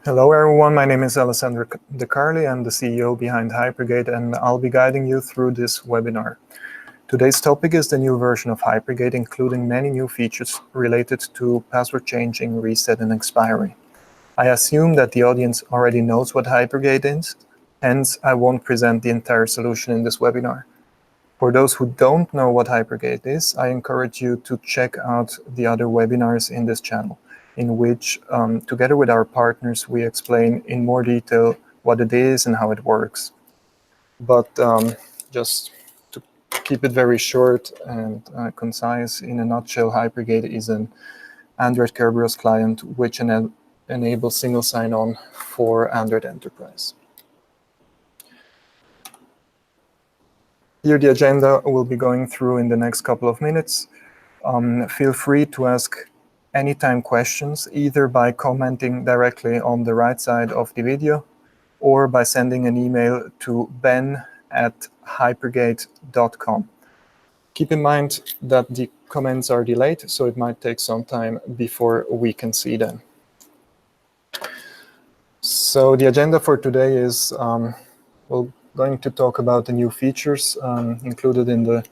Hello everyone, my name is Alessandro De Carli. I'm the CEO behind Hypergate, and I'll be guiding you through this webinar. Today's topic is the new version of Hypergate, including many new features related to password changing, reset, and expiry. I assume that the audience already knows what Hypergate is, hence I won't present the entire solution in this webinar. For those who don't know what Hypergate is, I encourage you to check out the other webinars in this channel, in which, together with our partners, we explain in more detail what it is and how it works. But just to keep it very short and concise, in a nutshell, Hypergate is an Android Kerberos client which enables single sign-on for Android Enterprise. Here the agenda we'll be going through in the next couple of minutes. Feel free to ask anytime questions, either by commenting directly on the right side of the video or by sending an email to ben@hypergate.com. Keep in mind that the comments are delayed, so it might take some time before we can see them. So the agenda for today is we're going to talk about the new features included in the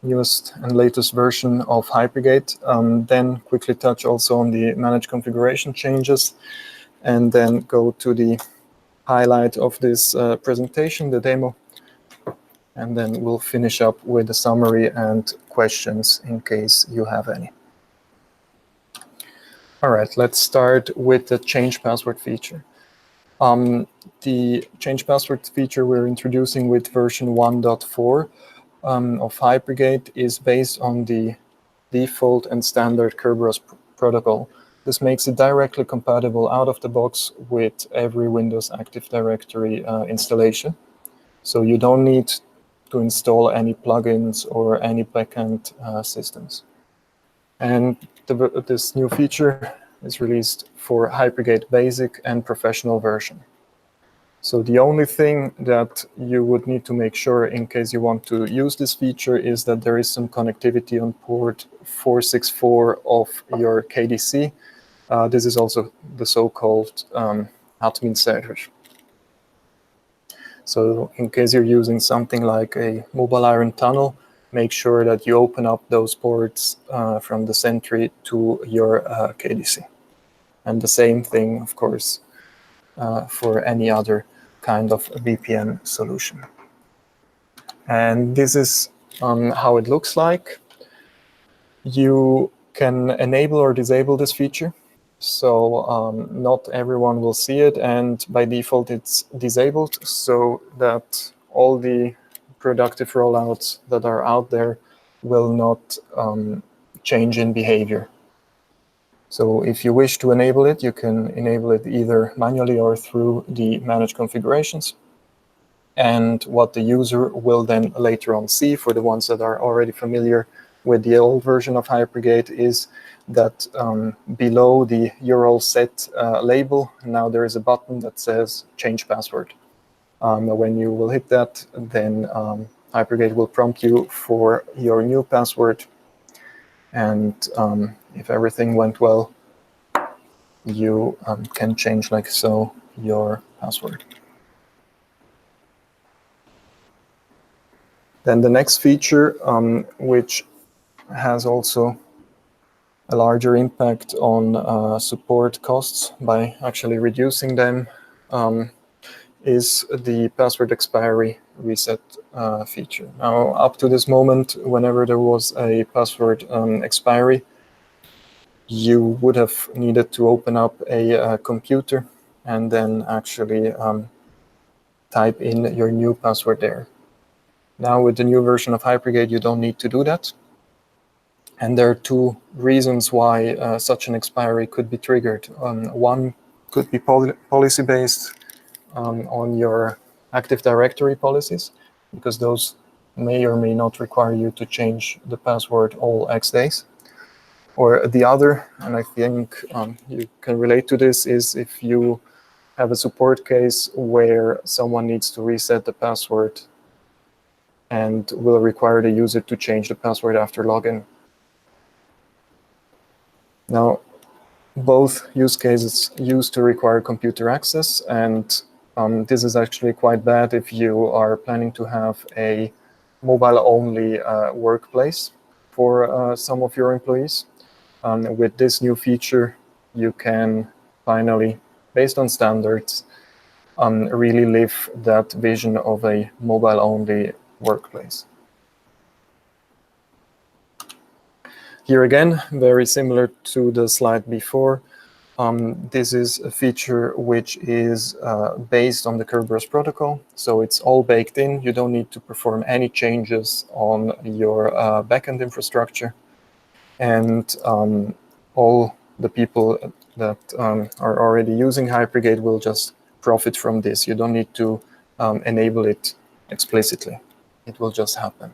newest and latest version of Hypergate, then quickly touch also on the managed configuration changes, and then go to the highlight of this presentation, the demo, and then we'll finish up with a summary and questions in case you have any. All right, let's start with the change password feature. The change password feature we're introducing with version 1.4 of Hypergate is based on the default and standard Kerberos protocol. This makes it directly compatible out of the box with every Windows Active Directory installation. So you don't need to install any plugins or any backend systems. And this new feature is released for Hypergate Basic and Professional version. So the only thing that you would need to make sure in case you want to use this feature is that there is some connectivity on port 464 of your KDC. This is also the so-called admin server. So in case you're using something like a mobile iron tunnel, make sure that you open up those ports from the Sentry to your KDC. And the same thing, of course, for any other kind of VPN solution. And this is how it looks like. You can enable or disable this feature. So not everyone will see it, and by default it's disabled so that all the productive rollouts that are out there will not change in behavior. So if you wish to enable it, you can enable it either manually or through the managed configurations. And what the user will then later on see, for the ones that are already familiar with the old version of Hypergate, is that below the URL set label, now there is a button that says change password. When you will hit that, then Hypergate will prompt you for your new password. And if everything went well, you can change, like so, your password. Then the next feature, which has also a larger impact on support costs by actually reducing them, is the password expiry reset feature. Now, up to this moment, whenever there was a password expiry, you would have needed to open up a computer and then actually type in your new password there. Now, with the new version of Hypergate, you don't need to do that. And there are two reasons why such an expiry could be triggered. One could be policy-based on your Active Directory policies, because those may or may not require you to change the password all X days. Or the other, and I think you can relate to this, is if you have a support case where someone needs to reset the password and will require the user to change the password after login. Now, Both use cases used to require computer access, and this is actually quite bad if you are planning to have a mobile-only workplace for some of your employees. With this new feature, you can finally, based on standards, really live that vision of a mobile-only workplace. Here again, very similar to the slide before, this is a feature which is based on the Kerberos protocol, so it's all baked in. You don't need to perform any changes on your backend infrastructure, and all the people that are already using Hypergate will just profit from this. You don't need to enable it explicitly. It will just happen.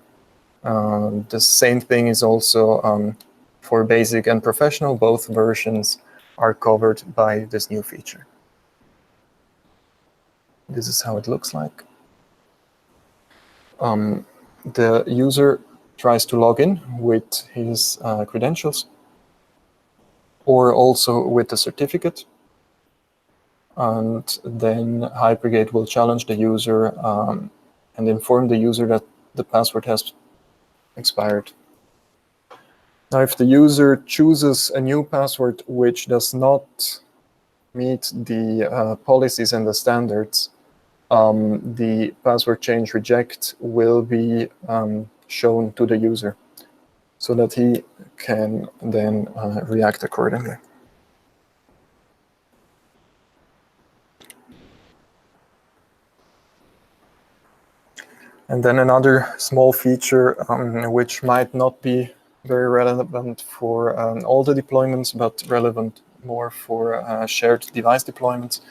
The same thing is also for basic and professional. Both versions are covered by this new feature. This is how it looks like. The user tries to log in with his credentials, or also with the certificate. And then Hypergate will challenge the user and inform the user that the password has expired. Now, if the user chooses a new password which does not meet the policies and the standards, the password change reject will be shown to the user so that he can then react accordingly. And then another small feature which might not be very relevant for all the deployments, but relevant more for shared device deployments,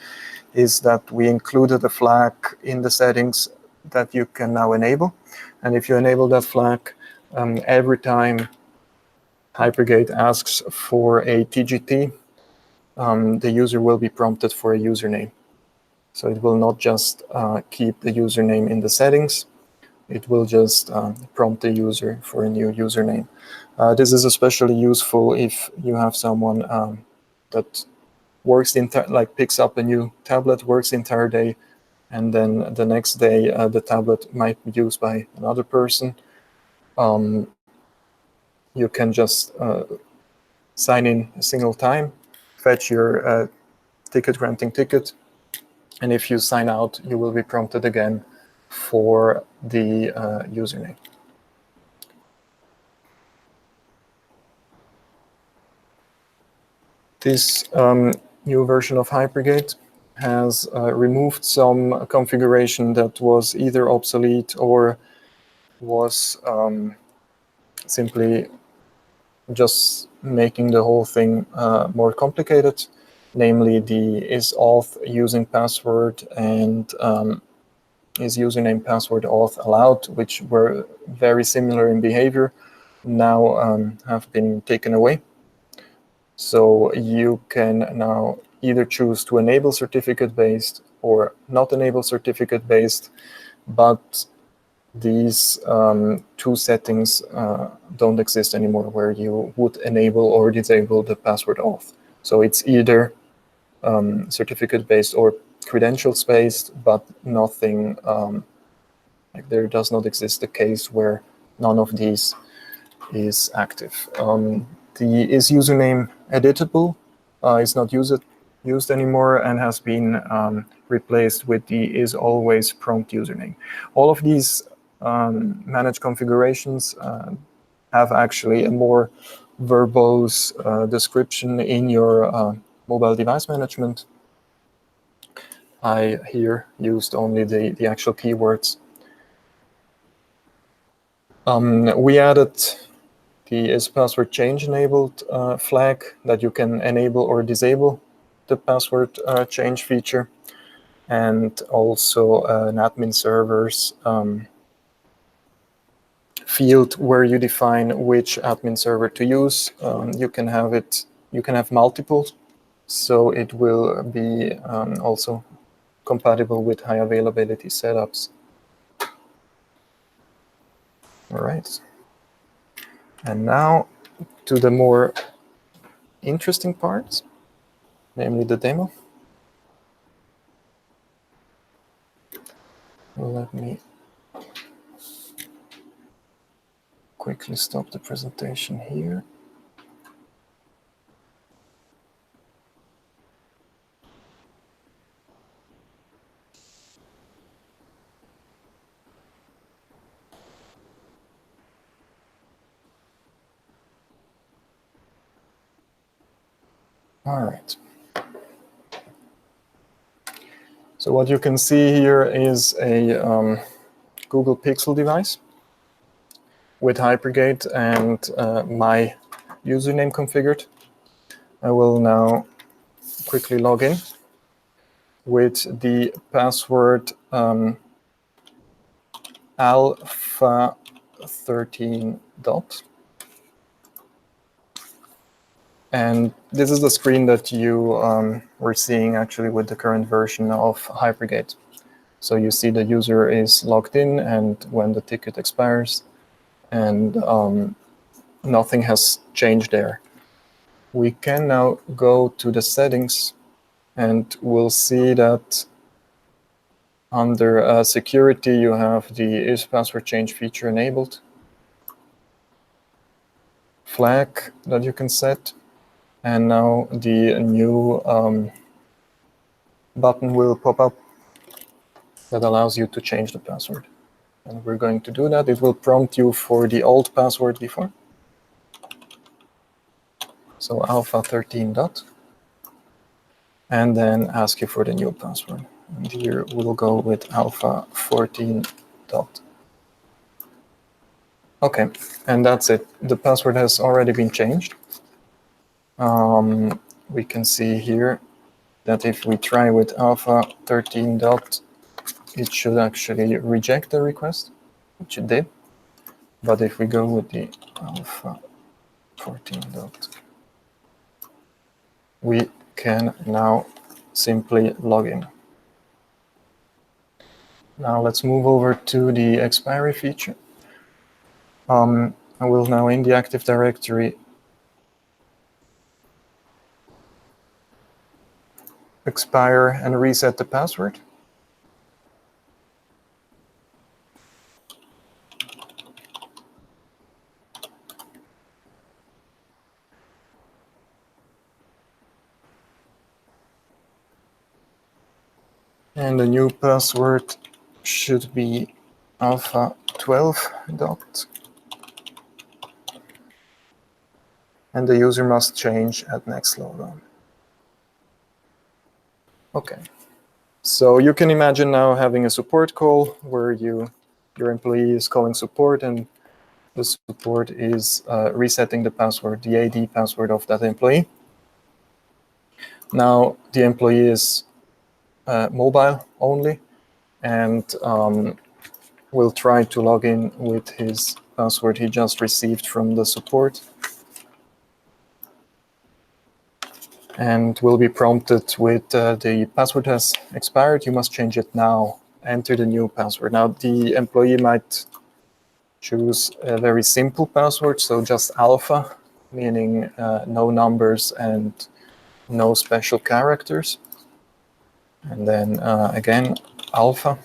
is that we included a flag in the settings that you can now enable. And if you enable that flag, every time Hypergate asks for a TGT, the user will be prompted for a username. So it will not just keep the username in the settings, it will just prompt the user for a new username. This is especially useful if you have someone that works picks up a new tablet, works the entire day, and then the next day the tablet might be used by another person. You can just sign in a single time, fetch your ticket granting ticket, and if you sign out, you will be prompted again for the username. This new version of Hypergate has removed some configuration that was either obsolete or was simply just making the whole thing more complicated, namely the is-auth using password and is username password auth allowed, which were very similar in behavior, now have been taken away. So you can now either choose to enable certificate-based or not enable certificate-based, but these two settings don't exist anymore where you would enable or disable the password auth. So it's either certificate-based or credentials-based, but nothing, like there does not exist a case where none of these is active. The is username editable is not used anymore and has been replaced with the is always prompt username. All of these managed configurations have actually a more verbose description in your mobile device management. I here used only the actual keywords. We added the is password change enabled flag that you can enable or disable the password change feature, and also an admin servers field where you define which admin server to use. You can have multiple, so it will be also compatible with high availability setups. All right. And now to the more interesting parts. namely the demo. Let me quickly stop the presentation here. All right. So what you can see here is a Google Pixel device with Hypergate and my username configured. I will now quickly log in with the password alpha13 dot. And this is the screen that you were seeing actually with the current version of Hypergate. So you see the user is logged in, and when the ticket expires, and nothing has changed there. We can now go to the settings, and we'll see that under security, you have the if password change feature enabled, flag that you can set, and now the new button will pop up that allows you to change the password. And we're going to do that. It will prompt you for the old password before. So alpha13 dot. And then ask you for the new password. And here we'll go with alpha14 dot. Okay, and that's it. The password has already been changed. We can see here that if we try with alpha13 dot, it should actually reject the request, which it did. But if we go with the alpha14 dot, we can now simply log in. Now let's move over to the Expiry feature. I will now, in the Active Directory, expire and reset the password. And the new password should be alpha12 dot. And the user must change at next logon. Okay. So you can imagine now having a support call where your employee is calling support, and the support is resetting the password, the AD password of that employee. Now the employee is mobile only, and will try to log in with his password he just received from the support, and will be prompted with the password has expired, you must change it now, enter the new password. Now the employee might choose a very simple password, so just alpha, meaning no numbers and no special characters. And then again, alpha.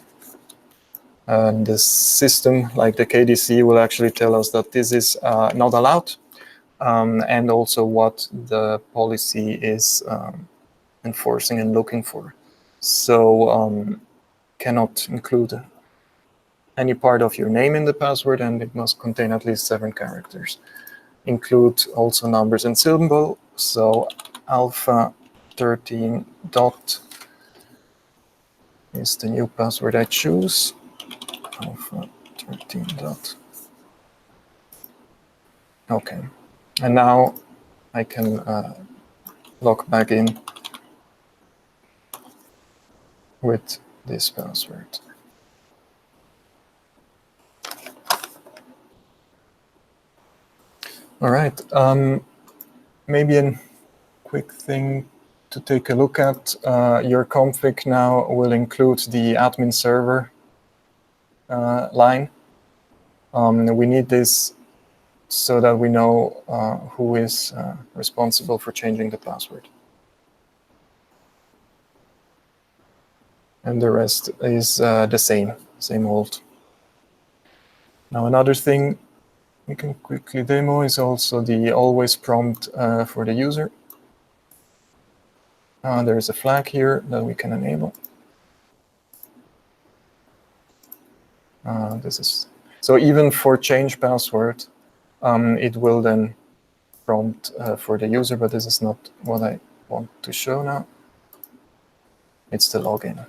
And the system, like the KDC, will actually tell us that this is not allowed, and also what the policy is enforcing and looking for. So cannot include any part of your name in the password, and it must contain at least 7 characters. Include also numbers and symbol. So alpha13 dot is the new password I choose. Alpha13 dot. Okay, and now I can log back in with this password. All right, maybe a quick thing to take a look at. Your config now will include the admin server line. We need this so that we know who is responsible for changing the password. and the rest is the same old. Now another thing we can quickly demo is also the always prompt for the user. There is a flag here that we can enable. This is so even for change password, it will then prompt for the user, but this is not what I want to show now. It's the login.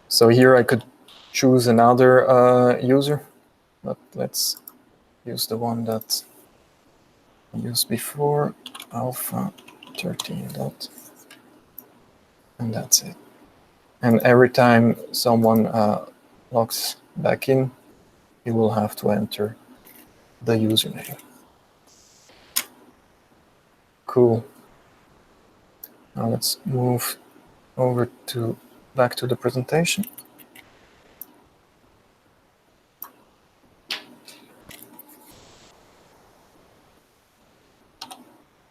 So here I could choose another user, but let's use the one that I used before, alpha 13. And that's it. And every time someone logs back in, you will have to enter the username. Cool. Now let's move over back to the presentation.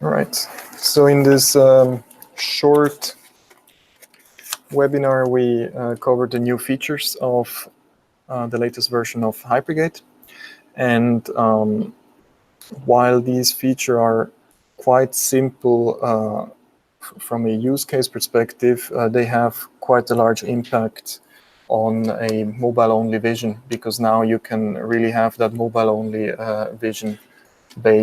All right. So in this short webinar, we covered the new features of the latest version of Hypergate. And while these features are quite simple from a use case perspective, they have quite a large impact on a mobile-only vision, because now you can really have that mobile-only vision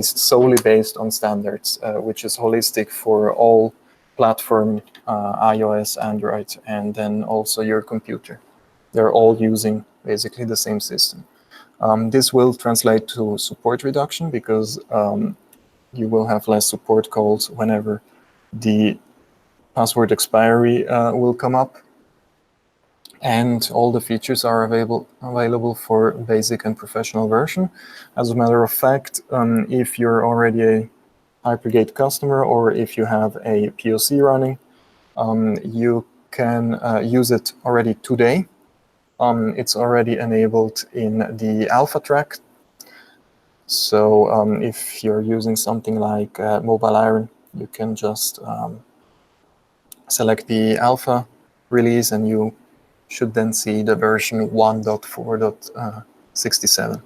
solely based on standards, which is holistic for all platform, iOS, Android, and then also your computer. They're all using basically the same system. This will translate to support reduction, because you will have less support calls whenever the password expiry will come up. And all the features are available for basic and professional version. As a matter of fact, if you're already a Hypergate customer, or if you have a POC running, you can use it already today. It's already enabled in the alpha track. So if you're using something like Mobile Iron, you can just select the alpha release, and you should then see the version 1.4.67.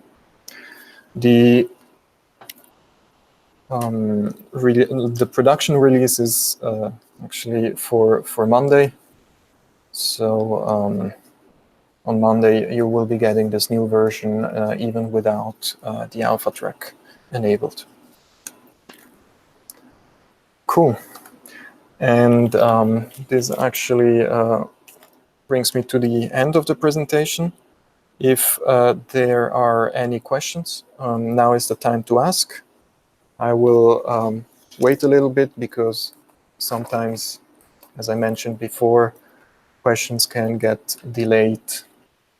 The production release is actually for Monday. So on Monday, you will be getting this new version even without the alpha track enabled. Cool. And this actually brings me to the end of the presentation. If there are any questions, now is the time to ask. I will wait a little bit, because sometimes, as I mentioned before, questions can get delayed,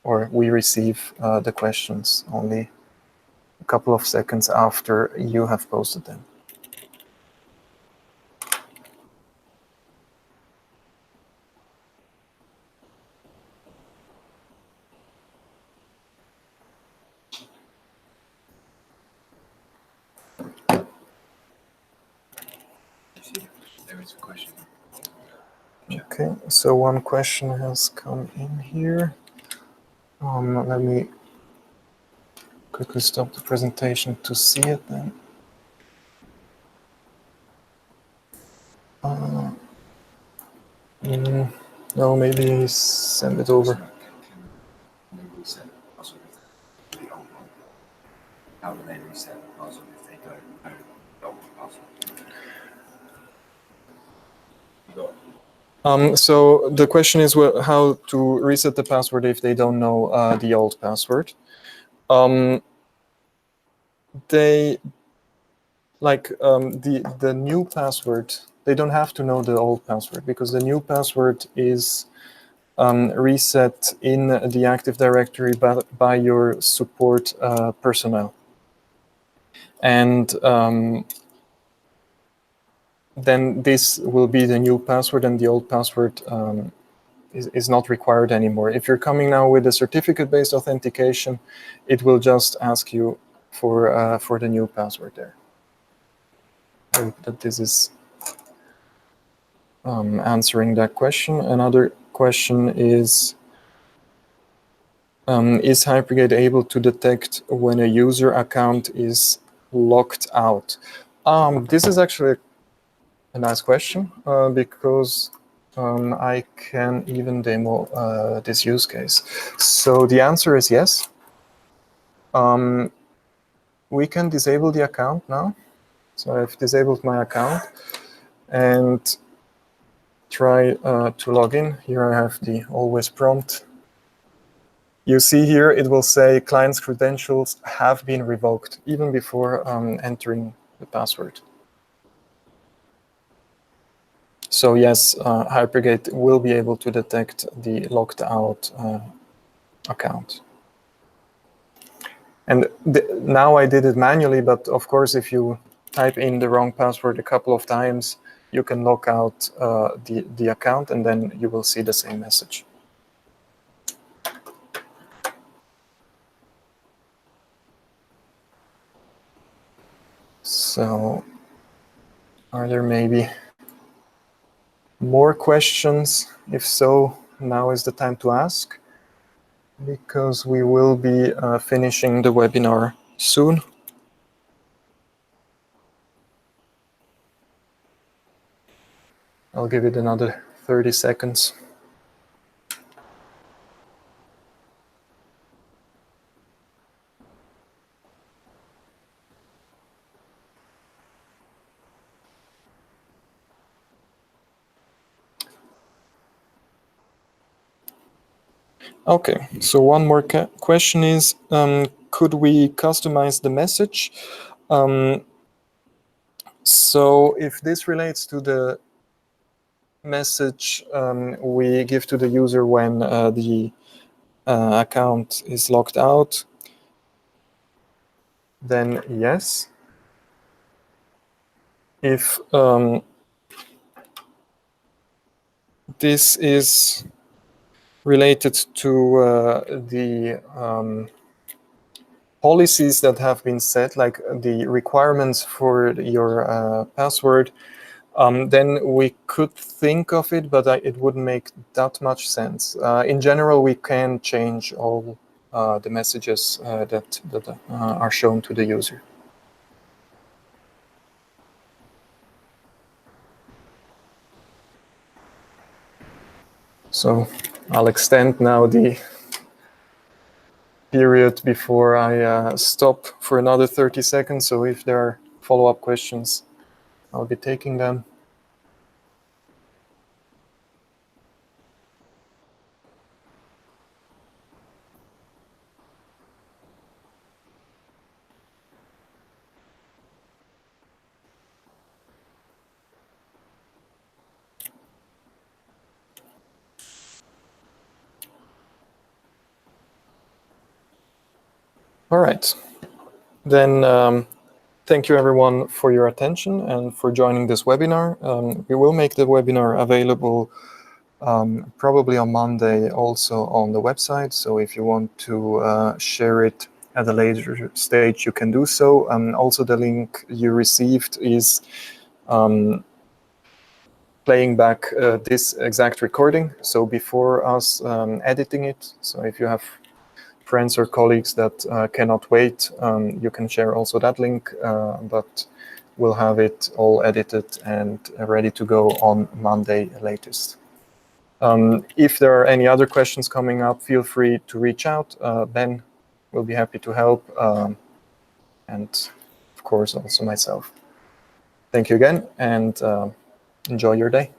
or we receive the questions only a couple of seconds after you have posted them. There is a question. Okay, so one question has come in here. Let me quickly stop the presentation to see it then. No, maybe send it over. Can we reset the password if they don't want? How do they reset the password if they don't know the old password? So the question is how to reset the password if they don't know the old password. They like the new password. They don't have to know the old password, because the new password is reset in the Active Directory by your support personnel. And then this will be the new password, and the old password is not required anymore. If you're coming now with a certificate-based authentication, it will just ask you for the new password there. I hope that this is answering that question. Another question is Hypergate able to detect when a user account is locked out? This is actually a nice question because I can even demo this use case. So the answer is yes. We can disable the account now. So I've disabled my account and try to log in. Here I have the always prompt. You see here it will say client's credentials have been revoked even before entering the password. So yes, Hypergate will be able to detect the locked out account. And now I did it manually, but of course, if you type in the wrong password a couple of times, you can lock out the account, and then you will see the same message. So, are there maybe more questions? If so, now is the time to ask, because we will be finishing the webinar soon. I'll give it another 30 seconds. Okay, so one more question is, could we customize the message? So if this relates to the message we give to the user when the account is locked out, then yes. If this is related to the policies that have been set, like the requirements for your password, then we could think of it, but it wouldn't make that much sense. In general, we can change all the messages that are shown to the user. So I'll extend now the period before I stop for another 30 seconds. So if there are follow-up questions, I'll be taking them. All right. Then thank you everyone for your attention and for joining this webinar. We will make the webinar available probably on Monday also on the website. So if you want to share it at a later stage, you can do so. Also, the link you received is playing back this exact recording. So before us editing it, so if you have friends or colleagues that cannot wait, you can share also that link, but we'll have it all edited and ready to go on Monday latest. If there are any other questions coming up, feel free to reach out. Ben will be happy to help, and of course also myself. Thank you again, and enjoy your day.